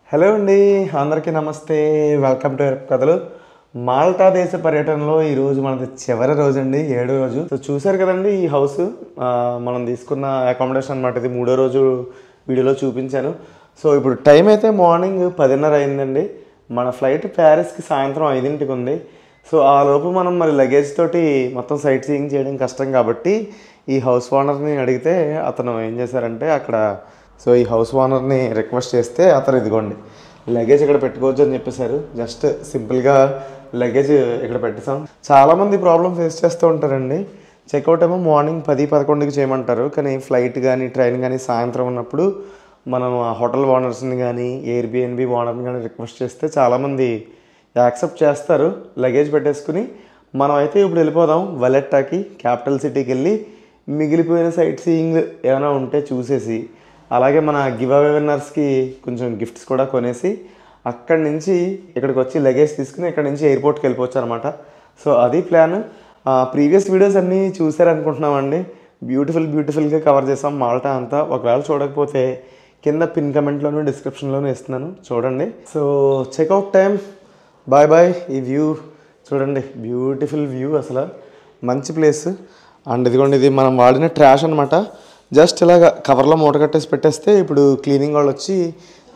Hello అండి, అందరికీ నమస్తే. వెల్కమ్ టు కథలు. మాల్టా దేశ పర్యటనలో ఈరోజు మనది చివరి రోజు అండి, 7వ రోజు. సో చూసారు కదండి, ఈ హౌస్ మనం తీసుకున్న అకామిడేషన్ అనమాట. ఇది 3వ రోజు వీడియోలో చూపించాను. సో ఇప్పుడు టైం అయితే మార్నింగ్ 10:30 అయిందండి. మన ఫ్లైట్ ప్యారిస్కి సాయంత్రం 5ంటికి ఉంది. సో ఆ లోపు మనం మరి లగేజ్ తోటి మొత్తం సైట్ సీయింగ్ చేయడం కష్టం కాబట్టి ఈ హౌస్ ఓనర్ని అడిగితే అతను ఏం చేశారంటే అక్కడ ఈ హౌస్ ఓనర్ని రిక్వెస్ట్ చేస్తే అతను ఇదిగోండి లగేజ్ ఇక్కడ పెట్టుకోవచ్చు అని చెప్పేశారు. జస్ట్ సింపుల్గా లగేజ్ ఇక్కడ పెట్టేసాం. చాలామంది ప్రాబ్లం ఫేస్ చేస్తూ ఉంటారండి. చెక్అవుట్ ఏమో మార్నింగ్ 10-11కి చేయమంటారు, కానీ ఫ్లైట్ కానీ ట్రైన్ కానీ సాయంత్రం ఉన్నప్పుడు మనం ఆ హోటల్ ఓనర్స్ని కానీ ఎయిర్బిఎన్బి ఓనర్ని కానీ రిక్వెస్ట్ చేస్తే చాలామంది యాక్సెప్ట్ చేస్తారు లగేజ్ పెట్టేసుకుని. మనం అయితే ఇప్పుడు వెళ్ళిపోదాం వలెట్టాకి, క్యాపిటల్ సిటీకి వెళ్ళి మిగిలిపోయిన సైట్ సీయింగ్ ఏమైనా ఉంటే చూసేసి, అలాగే మన గివ్ అవే విన్నర్స్కి కొంచెం గిఫ్ట్స్ కూడా కొనేసి అక్కడి నుంచి ఇక్కడికి వచ్చి లగేజ్ తీసుకుని ఇక్కడి నుంచి ఎయిర్పోర్ట్కి వెళ్ళిపోవచ్చు అనమాట. సో అది ప్లాన్. ప్రీవియస్ వీడియోస్ అన్నీ చూసారనుకుంటున్నామండి. బ్యూటిఫుల్గా కవర్ చేసాం మాల్టా అంతా. ఒకవేళ చూడకపోతే కింద పిన్ కమెంట్లోనూ డిస్క్రిప్షన్లోనూ ఇస్తున్నాను, చూడండి. So checkout time. బాయ్. ఈ వ్యూ చూడండి, బ్యూటిఫుల్ వ్యూ, అసలు మంచి ప్లేస్. అండ్ ఇదిగోండి, ఇది మనం వాడిన ట్రాష్ అనమాట. జస్ట్ ఇలాగ కవర్లో మూట కట్టేసి పెట్టేస్తే ఇప్పుడు క్లీనింగ్ వాళ్ళు వచ్చి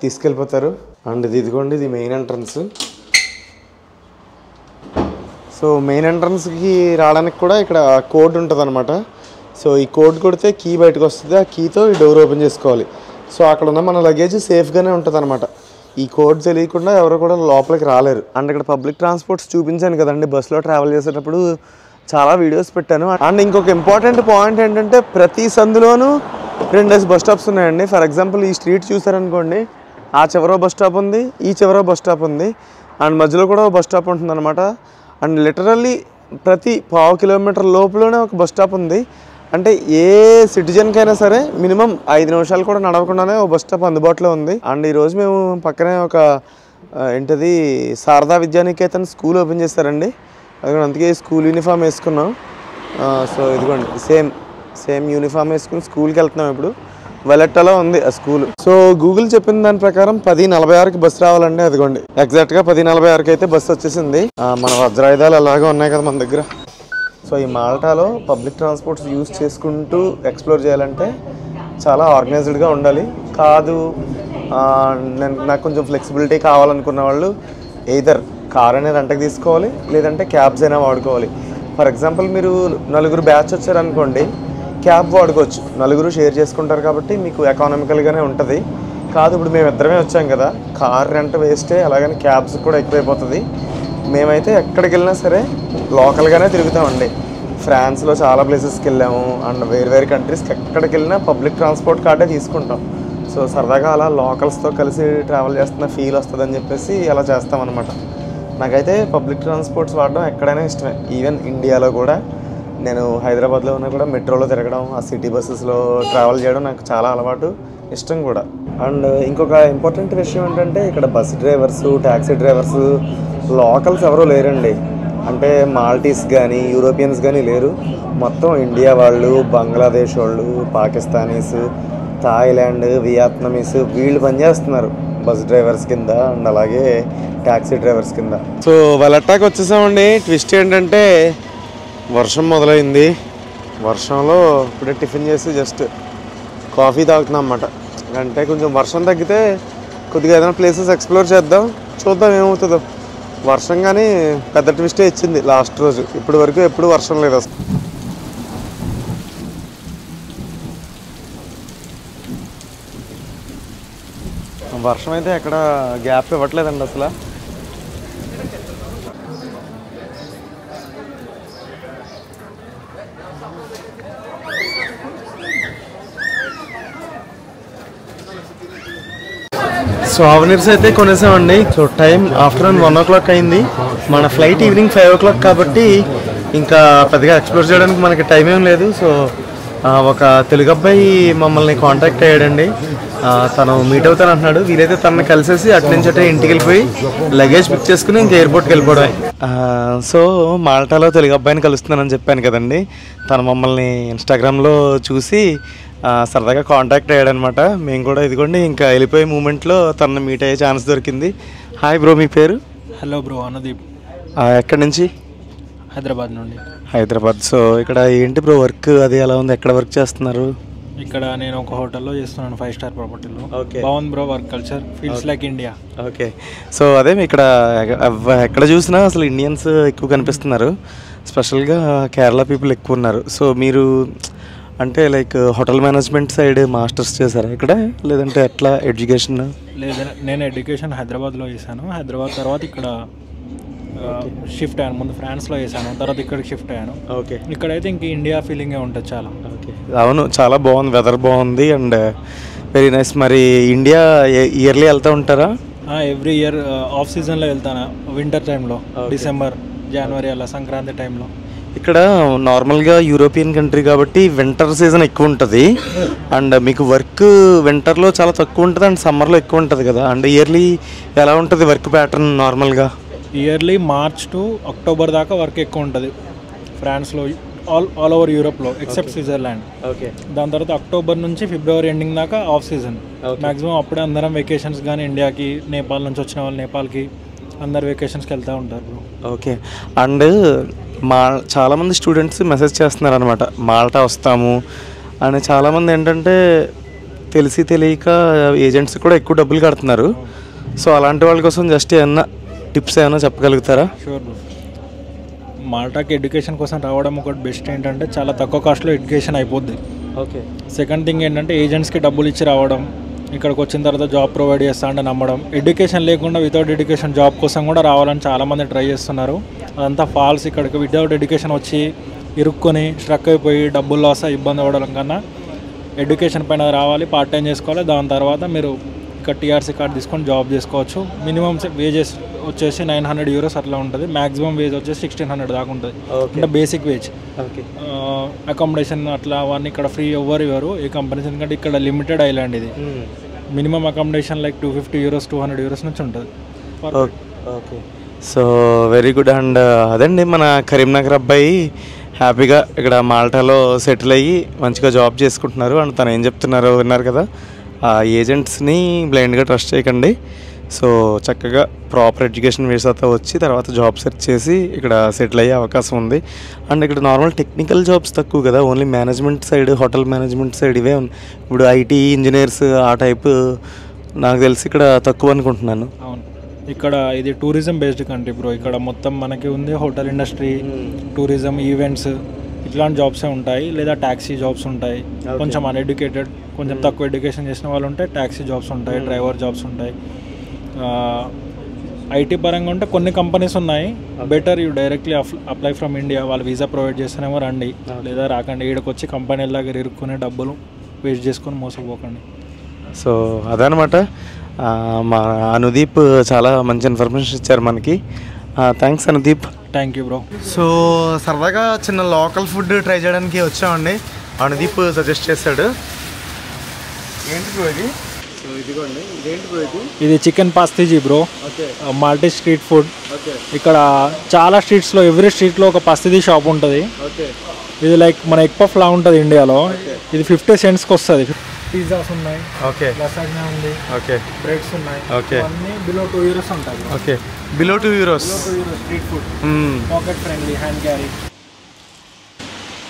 తీసుకెళ్ళిపోతారు. అండ్ ఇదిగోండి, ఇది మెయిన్ ఎంట్రన్స్. సో మెయిన్ ఎంట్రన్స్కి రావడానికి కూడా ఇక్కడ కోడ్ ఉంటుంది అనమాట. సో ఈ కోడ్ కొడితే కీ బయటకు వస్తుంది. ఆ కీతో ఈ డోర్ ఓపెన్ చేసుకోవాలి. సో అక్కడ ఉన్న మన లగేజ్ సేఫ్గానే ఉంటుంది అనమాట. ఈ కోడ్ తెలియకుండా ఎవరు కూడా లోపలికి రాలేరు. అండ్ ఇక్కడ పబ్లిక్ ట్రాన్స్పోర్ట్స్ చూపించాను కదండి, బస్సులో ట్రావెల్ చేసేటప్పుడు చాలా వీడియోస్ పెట్టాను. అండ్ ఇంకొక ఇంపార్టెంట్ పాయింట్ ఏంటంటే ప్రతి సందులోనూ 2 బస్ స్టాప్స్ ఉన్నాయండి. ఫర్ ఎగ్జాంపుల్ ఈ స్ట్రీట్ చూసారనుకోండి, ఆ చివరో బస్ స్టాప్ ఉంది, ఈ చివరో బస్ స్టాప్ ఉంది, అండ్ మధ్యలో కూడా బస్ స్టాప్ ఉంటుంది అనమాట. అండ్ లిటరల్లీ ప్రతి 1/2 కిలోమీటర్ లోపలనే ఒక బస్ స్టాప్ ఉంది. అంటే ఏ సిటిజన్కైనా సరే మినిమం 5 నిమిషాలు కూడా నడవకుండానే ఒక బస్ స్టాప్ అందుబాటులో ఉంది. అండ్ ఈరోజు మేము పక్కనే ఒక శారదా విద్యానికేతన్ స్కూల్ ఓపెన్ చేశారండి. అదిగోండి, అందుకే స్కూల్ యూనిఫామ్ వేసుకున్నాం. సో ఇదిగోండి సేమ్ యూనిఫామ్ వేసుకుని స్కూల్కి వెళ్తున్నాం. ఇప్పుడు వలెట్టాలో ఉంది ఆ స్కూల్. సో గూగుల్ చెప్పిన దాని ప్రకారం 10:46కి బస్సు రావాలండి. అదిగోండి ఎగ్జాక్ట్గా 10:46కి అయితే బస్సు వచ్చేసింది. మన వజ్రాయుధాలు అలాగే ఉన్నాయి కదా మన దగ్గర. సో ఈ మాల్టాలో పబ్లిక్ ట్రాన్స్పోర్ట్స్ యూజ్ చేసుకుంటూ ఎక్స్ప్లోర్ చేయాలంటే చాలా ఆర్గనైజ్డ్గా ఉండాలి. కాదు నాకు కొంచెం ఫ్లెక్సిబిలిటీ కావాలనుకున్న వాళ్ళు ఎయిదర్ కార్ అనేది రెంట్కి తీసుకోవాలి, లేదంటే క్యాబ్స్ అయినా వాడుకోవాలి. ఫర్ ఎగ్జాంపుల్ మీరు 4 బ్యాచ్ వచ్చారనుకోండి, క్యాబ్ వాడుకోవచ్చు. 4 షేర్ చేసుకుంటారు కాబట్టి మీకు ఎకానమికల్గానే ఉంటుంది. కాదు ఇప్పుడు మేము ఇద్దరమే వచ్చాం కదా, కార్ రెంట్ వేస్టే, అలాగని క్యాబ్స్ కూడా ఎక్కువైపోతుంది. మేమైతే ఎక్కడికి వెళ్ళినా సరే లోకల్గానే తిరుగుతామండి. ఫ్రాన్స్లో చాలా ప్లేసెస్కి వెళ్ళాము. అండ్ వేరు కంట్రీస్కి ఎక్కడికి వెళ్ళినా పబ్లిక్ ట్రాన్స్పోర్ట్ కార్డే తీసుకుంటాం. సో సరదాగా అలా లోకల్స్తో కలిసి ట్రావెల్ చేస్తున్న ఫీల్ వస్తుందని చెప్పేసి అలా చేస్తామన్నమాట. నాకైతే పబ్లిక్ ట్రాన్స్పోర్ట్స్ వాడడం ఎక్కడైనా ఇష్టమే. ఈవెన్ ఇండియాలో కూడా నేను హైదరాబాద్లో ఉన్నా కూడా మెట్రోలో తిరగడం, ఆ సిటీ బస్సెస్లో ట్రావెల్ చేయడం నాకు చాలా అలవాటు, ఇష్టం కూడా. అండ్ ఇంకొక ఇంపార్టెంట్ విషయం ఏంటంటే ఇక్కడ bus drivers, taxi drivers locals ఎవరూ లేరండి. అంటే మాల్టీస్ కానీ యూరోపియన్స్ కానీ లేరు. మొత్తం ఇండియా వాళ్ళు, బంగ్లాదేశ్ వాళ్ళు, పాకిస్తానీస్, థాయిలాండ్, వియత్నమీస్ వీళ్ళు పనిచేస్తున్నారు బస్ డ్రైవర్స్ కింద అండ్ అలాగే ట్యాక్సీ డ్రైవర్స్ కింద. సో వలెట్టాకి వచ్చేసామండి. ట్విస్ట్ ఏంటంటే వర్షం మొదలైంది. వర్షంలో ఇప్పుడే టిఫిన్ చేసి జస్ట్ కాఫీ తాగుతున్నాం అన్నమాట. అంటే కొంచెం వర్షం తగ్గితే కొద్దిగా ఏదైనా ప్లేసెస్ ఎక్స్ప్లోర్ చేద్దాం, చూద్దాం ఏమవుతుందో. వర్షం కానీ పెద్ద ట్విస్టే ఇచ్చింది లాస్ట్ రోజు. ఇప్పటి వరకు ఎప్పుడు వర్షం లేదు అసలు. వర్షం అయితే ఎక్కడ గ్యాప్ ఇవ్వట్లేదండి అసలు. సో అవనీర్స్ అయితే కొనేసామండి. సో టైం ఆఫ్టర్నూన్ 1 o'clock అయింది. మన ఫ్లైట్ ఈవినింగ్ 5 o'clock కాబట్టి ఇంకా పెద్దగా ఎక్స్ప్లోర్ చేయడానికి మనకి టైం ఏం లేదు. సో ఒక తెలుగు అబ్బాయి మమ్మల్ని కాంటాక్ట్ అయ్యాడండి. తను మీట్ అవుతాను అంటున్నాడు. వీలైతే తనని కలిసేసి అటు నుంచి అటే ఇంటికి వెళ్ళిపోయి లగేజ్ పిక్ చేసుకుని ఇంక ఎయిర్పోర్ట్కి వెళ్ళిపోవడమే. సో మాల్టాలో తెలుగు అబ్బాయిని కలుస్తున్నానని చెప్పాను కదండి. తను మమ్మల్ని ఇన్స్టాగ్రామ్లో చూసి సరదాగా కాంటాక్ట్ అయ్యాడనమాట. మేము కూడా ఇదిగోండి ఇంకా వెళ్ళిపోయే మూమెంట్లో తనని మీట్ అయ్యే ఛాన్స్ దొరికింది. హాయ్ బ్రో, మీ పేరు? Hello bro, Anudeep. ఎక్కడి నుంచి? హైదరాబాద్ నుండి. హైదరాబాద్. సో ఇక్కడ ఏంటి బ్రో వర్క్ అది ఎలా ఉంది? ఎక్కడ వర్క్ చేస్తున్నారు? ఇక్కడ నేను ఒక హోటల్లో చేస్తున్నాను, 5 స్టార్ ప్రాపర్టీలో. ఓకే. బాగుంది bro, work culture feels like India. Okay. So అదే ఇక్కడ ఎక్కడ చూసినా అసలు ఇండియన్స్ ఎక్కువ కనిపిస్తున్నారు, స్పెషల్గా కేరళ పీపుల్ ఎక్కువ ఉన్నారు. సో మీరు అంటే like hotel management side masters చేశారా ఇక్కడ, లేదంటే ఎట్లా ఎడ్యుకేషన్? లేదా నేను ఎడ్యుకేషన్ హైదరాబాద్లో చేశాను. హైదరాబాద్ తర్వాత ఇక్కడ షిఫ్ట్ అయ్యాను. ముందు ఫ్రాన్స్లో చేశాను, తర్వాత ఇక్కడికి షిఫ్ట్ అయ్యాను. ఓకే. ఇక్కడైతే ఇంక ఇండియా ఫీలింగే ఉంటుంది చాలా. ఓకే. అవును, చాలా బాగుంది, వెదర్ బాగుంది అండ్ వెరీ నైస్. మరి ఇండియా ఇయర్లీ వెళ్తూ ఉంటారా? ఎవ్రీ ఇయర్ ఆఫ్ సీజన్లో వెళ్తాను, వింటర్ టైంలో, డిసెంబర్ జనవరి అలా, సంక్రాంతి టైంలో. ఇక్కడ నార్మల్గా యూరోపియన్ కంట్రీ కాబట్టి వింటర్ సీజన్ ఎక్కువ ఉంటుంది అండ్ మీకు వర్క్ వింటర్లో చాలా తక్కువ ఉంటుంది అండ్ సమ్మర్లో ఎక్కువ ఉంటుంది కదా. అండ్ ఇయర్లీ ఎలా ఉంటుంది వర్క్ ప్యాటర్న్ నార్మల్గా? ఇయర్లీ మార్చ్ టు అక్టోబర్ దాకా వర్క్ ఎక్కువ ఉంటుంది ఫ్రాన్స్లో, ఆల్ ఓవర్ యూరోప్లో ఎక్సెప్ట్ స్విట్జర్లాండ్. ఓకే. దాని తర్వాత అక్టోబర్ నుంచి ఫిబ్రవరి ఎండింగ్ దాకా ఆఫ్ సీజన్. మ్యాక్సిమం అప్పుడే అందరం వెకేషన్స్ కానీ ఇండియాకి, నేపాల్ నుంచి వచ్చిన వాళ్ళు నేపాల్కి, అందరు వెకేషన్స్కి వెళ్తూ ఉంటారు బ్రో. ఓకే. అండ్ చాలామంది స్టూడెంట్స్ మెసేజ్ చేస్తున్నారు అనమాట, మాల్టా వస్తాము అని. చాలామంది ఏంటంటే తెలిసి తెలియక ఏజెంట్స్ కూడా ఎక్కువ డబ్బులు కడుతున్నారు. సో అలాంటి వాళ్ళ కోసం జస్ట్ ఏమన్నా టిప్స్ ఏమైనా చెప్పగలుగుతారా? Sure bro. మాల్టాకి ఎడ్యుకేషన్ కోసం రావడం ఒకటి బెస్ట్. ఏంటంటే చాలా తక్కువ కాస్ట్లో ఎడ్యుకేషన్ అయిపోద్ది. ఓకే. సెకండ్ థింగ్ ఏంటంటే ఏజెంట్స్కి డబ్బులు ఇచ్చి రావడం, ఇక్కడికి వచ్చిన తర్వాత జాబ్ ప్రొవైడ్ చేస్తా అంటే నమ్మడం. ఎడ్యుకేషన్ లేకుండా వితౌట్ ఎడ్యుకేషన్ జాబ్ కోసం కూడా రావాలని చాలామంది ట్రై చేస్తున్నారు. అదంతా ఫాల్స్. ఇక్కడికి వితౌట్ ఎడ్యుకేషన్ వచ్చి ఇరుక్కొని స్ట్రక్ అయిపోయి డబ్బులు లాస్ ఇబ్బంది అవ్వడం కన్నా ఎడ్యుకేషన్ పైన రావాలి, పార్ట్ టైం చేసుకోవాలి. దాని తర్వాత మీరు ఇక్కడ టీఆర్సీ కార్డ్ తీసుకొని జాబ్ చేసుకోవచ్చు. మినిమం వేజెస్ వచ్చేసి 900 euros అట్లా ఉంటుంది. మ్యాక్సిమం వేజ్ వచ్చేసి 1600 దాకా ఉంటుంది, అంటే బేసిక్ వేజ్. ఓకే. అకామిడేషన్ అట్లా అవన్నీ ఇక్కడ ఫ్రీ ఎవ్వరు ఇవ్వరు ఏ కంపెనీస్, ఎందుకంటే ఇక్కడ లిమిటెడ్ ఐలాండ్ ఇది. Minimum accommodation like 250 euros 200 euros నుంచి ఉంటుంది. Okay. So very good. And అదండి మన కరీంనగర్ అబ్బాయి హ్యాపీగా ఇక్కడ మాల్టాలో సెటిల్ అయ్యి మంచిగా జాబ్ చేసుకుంటున్నారు. అండ్ తను ఏం చెప్తున్నారో విన్నారు కదా. ఆ ఏజెంట్స్ని బ్లైండ్గా ట్రస్ట్ చేయకండి. సో చక్కగా ప్రాపర్ ఎడ్యుకేషన్ వేసాతో వచ్చి తర్వాత జాబ్ సెర్చ్ చేసి ఇక్కడ సెటిల్ అయ్యే అవకాశం ఉంది. అండ్ ఇక్కడ నార్మల్ టెక్నికల్ జాబ్స్ తక్కువ కదా, only management side, hotel management side ఇవే ఉన్నాయి. ఇప్పుడు ఐటీ ఇంజనీర్స్ ఆ టైపు నాకు తెలిసి ఇక్కడ తక్కువ అనుకుంటున్నాను. అవును, ఇక్కడ ఇది టూరిజం బేస్డ్ కంట్రీ బ్రో. ఇక్కడ మొత్తం మనకి ఉంది హోటల్ ఇండస్ట్రీ, టూరిజం, ఈవెంట్స్, ఇట్లాంటి జాబ్సే ఉంటాయి. లేదా ట్యాక్సీ జాబ్స్ ఉంటాయి. కొంచెం అన్ఎడ్యుకేటెడ్, కొంచెం తక్కువ ఎడ్యుకేషన్ చేసిన వాళ్ళు ఉంటే ట్యాక్సీ జాబ్స్ ఉంటాయి, డ్రైవర్ జాబ్స్ ఉంటాయి. ఐటీ పరంగా ఉంటే కొన్ని కంపెనీస్ ఉన్నాయి. Better you directly apply from India. వాళ్ళు వీసా ప్రొవైడ్ చేస్తేనేమో రండి, లేదా రాకండి. ఈడకి వచ్చి కంపెనీల దగ్గర ఇరుక్కునే డబ్బులు వేస్ట్ చేసుకొని మోసపోకండి. సో అదనమాట. మా అనుదీప్ చాలా మంచి ఇన్ఫర్మేషన్ ఇచ్చారు మనకి. Thanks Anudeep. Thank you bro. So సరదాగా చిన్న లోకల్ ఫుడ్ ట్రై చేయడానికి వచ్చామండి. అనుదీప్ సజెస్ట్ చేశాడు. ఏంటి బ్రో ఇది? సో ఇదిగోండి, ఇదేంటి బ్రో ఇది? ఇది chicken pastizzi bro. Okay. Maltese street food. Okay. ఇక్కడ చాలా స్ట్రీట్స్లో, ఎవ్రీ స్ట్రీట్లో ఒక పస్తీజీ షాప్ ఉంటుంది. ఓకే. ఇది లైక్ మన ఎగ్ పఫ్ లా ఉంటుంది ఇండియాలో. ఇది 50 cents వస్తుంది. పిజ్జాస్ ఉన్నాయి. ఓకే. లసాగ్నా ఉంది. ఓకే. బ్రెడ్స్ ఉన్నాయి. ఓకే. అన్నీ బిలో 2 euros ఉంటాయి. Okay. Below 2 euros. Street food, pocket friendly, hand carry.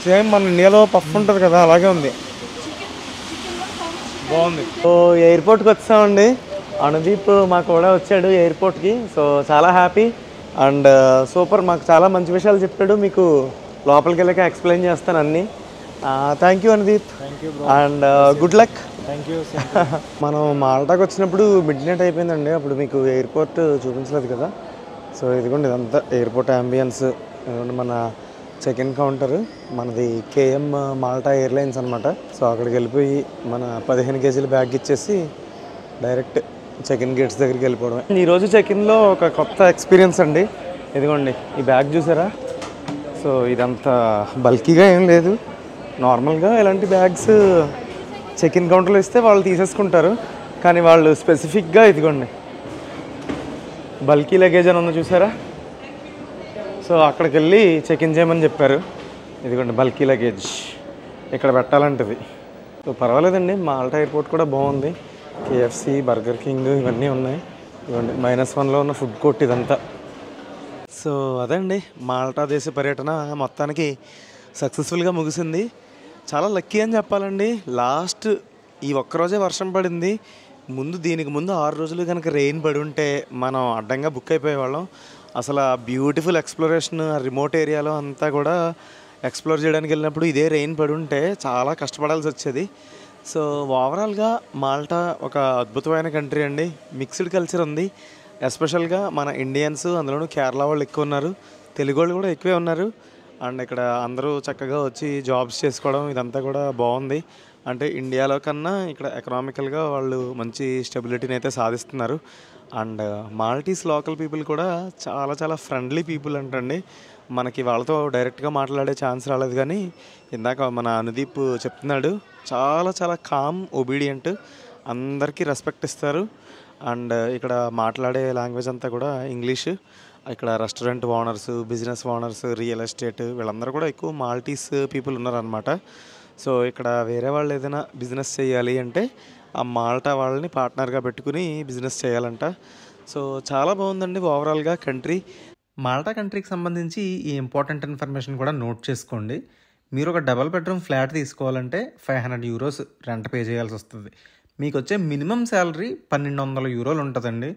Same మన ఇండియాలో పఫ్ ఉంటుంది కదా, అలాగే ఉంది. బాగుంది. సో ఎయిర్పోర్ట్కి వచ్చామండి. అనుదీప్ మాకు కూడా వచ్చాడు ఎయిర్పోర్ట్కి. సో చాలా హ్యాపీ అండ్ సూపర్. మాకు చాలా మంచి విషయాలు చెప్పాడు. మీకు లోపలికి వెళ్ళాక ఎక్స్ప్లెయిన్ చేస్తాను అన్నీ. Thank you Anudeep. And good luck. Thank you. మనం మాల్టాకి వచ్చినప్పుడు మిడ్ నైట్ అయిపోయిందండి. అప్పుడు మీకు ఎయిర్పోర్ట్ చూపించలేదు కదా. సో ఇదిగోండి, ఇదంతా ఎయిర్పోర్ట్ అంబియన్స్. ఇదిగోండి మన చెక్ ఇన్ కౌంటర్. మనది కేఎం మాల్టా ఎయిర్లైన్స్ అనమాట. సో అక్కడికి వెళ్ళిపోయి మన 15 kg బ్యాగ్ ఇచ్చేసి డైరెక్ట్ చెక్ ఇన్ గేట్స్ దగ్గరికి వెళ్ళిపోవడమే. ఈరోజు చెక్ ఇన్లో ఒక కొత్త ఎక్స్పీరియన్స్ అండి. ఇదిగోండి ఈ బ్యాగ్ చూసారా. సో ఇదంతా బల్కీగా ఏం లేదు. నార్మల్గా ఇలాంటి బ్యాగ్స్ చెక్ ఇన్ కౌంటర్లో ఇస్తే వాళ్ళు తీసేసుకుంటారు. కానీ వాళ్ళు స్పెసిఫిక్గా ఇదిగోండి బల్కీ లగేజ్ అని ఉంది చూసారా. సో అక్కడికి వెళ్ళి చెక్ ఇన్ చేయమని చెప్పారు. ఇదిగోండి బల్కీ లగేజ్ ఇక్కడ పెట్టాలంటది. సో పర్వాలేదండి, మాల్టా ఎయిర్పోర్ట్ కూడా బాగుంది. కేఎఫ్సి, బర్గర్ కింగ్ ఇవన్నీ ఉన్నాయి. ఇవన్నీ -1లో ఉన్న ఫుడ్ కోర్ట్ ఇదంతా. సో అదండి మాల్టా దేశ పర్యటన మొత్తానికి సక్సెస్ఫుల్గా ముగిసింది. చాలా లక్కీ అని చెప్పాలండి. లాస్ట్ ఈ ఒక్కరోజే వర్షం పడింది. దీనికి ముందు 6 రోజులు కనుక రెయిన్ పడి ఉంటే మనం అడ్డంగా బుక్ అయిపోయేవాళ్ళం. అసలు ఆ బ్యూటిఫుల్ ఎక్స్ప్లోరేషన్ ఆ రిమోట్ ఏరియాలో అంతా కూడా ఎక్స్ప్లోర్ చేయడానికి వెళ్ళినప్పుడు ఇదే రెయిన్ పడి ఉంటే చాలా కష్టపడాల్సి వచ్చేది. సో ఓవరాల్గా మాల్టా ఒక అద్భుతమైన కంట్రీ అండి. మిక్స్డ్ కల్చర్ ఉంది. ఎస్పెషల్గా మన ఇండియన్స్, అందులోనూ కేరళ వాళ్ళు ఎక్కువ ఉన్నారు, తెలుగు వాళ్ళు కూడా ఎక్కువే ఉన్నారు. అండ్ ఇక్కడ అందరూ చక్కగా వచ్చి జాబ్స్ చేసుకోవడం ఇదంతా కూడా బాగుంది. అంటే ఇండియాలో కన్నా ఇక్కడ ఎకనామికల్గా వాళ్ళు మంచి స్టెబిలిటీని అయితే సాధిస్తున్నారు. అండ్ మాల్టీస్ లోకల్ పీపుల్ కూడా చాలా చాలా ఫ్రెండ్లీ పీపుల్ అంటండి. మనకి వాళ్ళతో డైరెక్ట్గా మాట్లాడే ఛాన్స్ రాలేదు, కానీ ఇందాక మన అనుదీప్ చెప్తున్నాడు, చాలా చాలా కామ్, ఒబీడియంట్, అందరికీ రెస్పెక్ట్ ఇస్తారు. అండ్ ఇక్కడ మాట్లాడే లాంగ్వేజ్ అంతా కూడా ఇంగ్లీష్. ఇక్కడ restaurant owners, business owners, real estate వీళ్ళందరూ కూడా ఎక్కువ మాల్టీస్ పీపుల్ ఉన్నారనమాట. సో ఇక్కడ వేరే వాళ్ళు ఏదైనా బిజినెస్ చేయాలి అంటే ఆ మాల్టా వాళ్ళని పార్ట్నర్గా పెట్టుకుని బిజినెస్ చేయాలంట. సో చాలా బాగుందండి ఓవరాల్గా కంట్రీ. మాల్టా కంట్రీకి సంబంధించి ఈ ఇంపార్టెంట్ ఇన్ఫర్మేషన్ కూడా నోట్ చేసుకోండి. మీరు ఒక డబల్ బెడ్రూమ్ ఫ్లాట్ తీసుకోవాలంటే €500 రెంట్ పే చేయాల్సి వస్తుంది. మీకు వచ్చే మినిమం శాలరీ €1200 ఉంటుందండి.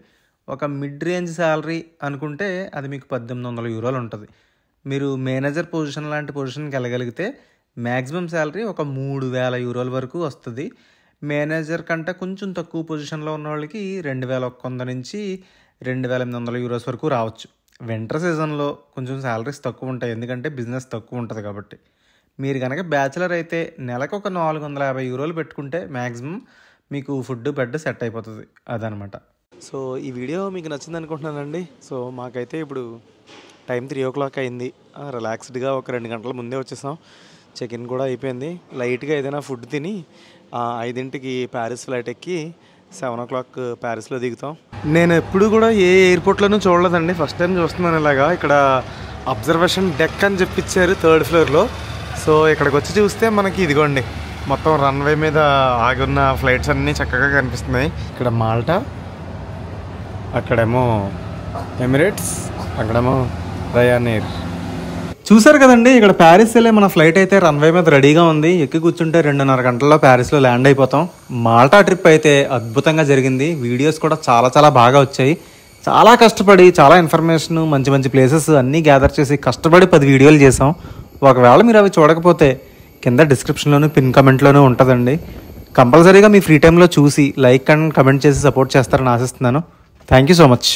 ఒక మిడ్ రేంజ్ శాలరీ అనుకుంటే అది మీకు €1800 ఉంటుంది. మీరు మేనేజర్ పొజిషన్ లాంటి పొజిషన్కి వెళ్ళగలిగితే మ్యాక్సిమం శాలరీ ఒక €3000 వరకు వస్తుంది. మేనేజర్ కంటే కొంచెం తక్కువ పొజిషన్లో ఉన్న వాళ్ళకి 2100 నుంచి €2800 వరకు రావచ్చు. వింటర్ సీజన్లో కొంచెం శాలరీస్ తక్కువ ఉంటాయి, ఎందుకంటే బిజినెస్ తక్కువ ఉంటుంది కాబట్టి. మీరు కనుక బ్యాచిలర్ అయితే నెలకు ఒక €450 పెట్టుకుంటే మ్యాక్సిమం మీకు ఫుడ్ బెడ్ సెట్ అయిపోతుంది. అదనమాట. సో ఈ వీడియో మీకు నచ్చింది అనుకుంటున్నానండి. సో మాకైతే ఇప్పుడు టైం 3 o'clock అయింది. రిలాక్స్డ్గా ఒక 2 గంటల ముందే వచ్చేసాం. చెక్ ఇన్ కూడా అయిపోయింది. లైట్గా ఏదైనా ఫుడ్ తిని 5ంటికి ప్యారిస్ ఫ్లైట్ ఎక్కి 7 o'clock ప్యారిస్లో దిగుతాం. నేను ఎప్పుడు కూడా ఏ ఎయిర్పోర్ట్లోనూ చూడలేదండి, ఫస్ట్ టైం చూస్తున్నాను ఇలాగా. ఇక్కడ అబ్జర్వేషన్ డెక్ అని చెప్పిచ్చారు 3rd floorలో. సో ఇక్కడికి వచ్చి చూస్తే మనకి ఇదిగోండి మొత్తం రన్వే మీద ఆగున్న ఫ్లైట్స్ అన్నీ చక్కగా కనిపిస్తున్నాయి. ఇక్కడ మాల్టా, అక్కడేమో ఎమిరేట్స్, అక్కడేమో రయానెయిర్. చూసారు కదండి, ఇక్కడ ప్యారిస్ వెళ్ళే మన ఫ్లైట్ అయితే రన్వే మీద రెడీగా ఉంది. ఎక్కి కూర్చుంటే 2.5 గంటల్లో ప్యారిస్లో ల్యాండ్ అయిపోతాం. మాల్టా ట్రిప్ అయితే అద్భుతంగా జరిగింది. వీడియోస్ కూడా చాలా చాలా బాగా వచ్చాయి. చాలా కష్టపడి చాలా ఇన్ఫర్మేషన్, మంచి మంచి ప్లేసెస్ అన్నీ గ్యాదర్ చేసి కష్టపడి 10 వీడియోలు చేసాం. ఒకవేళ మీరు అవి చూడకపోతే కింద డిస్క్రిప్షన్లోను, పిన్ కమెంట్లోనూ ఉంటుందండి. కంపల్సరీగా మీ ఫ్రీ టైంలో చూసి లైక్ అండ్ కమెంట్ చేసి సపోర్ట్ చేస్తారని ఆశిస్తున్నాను. Thank you so much.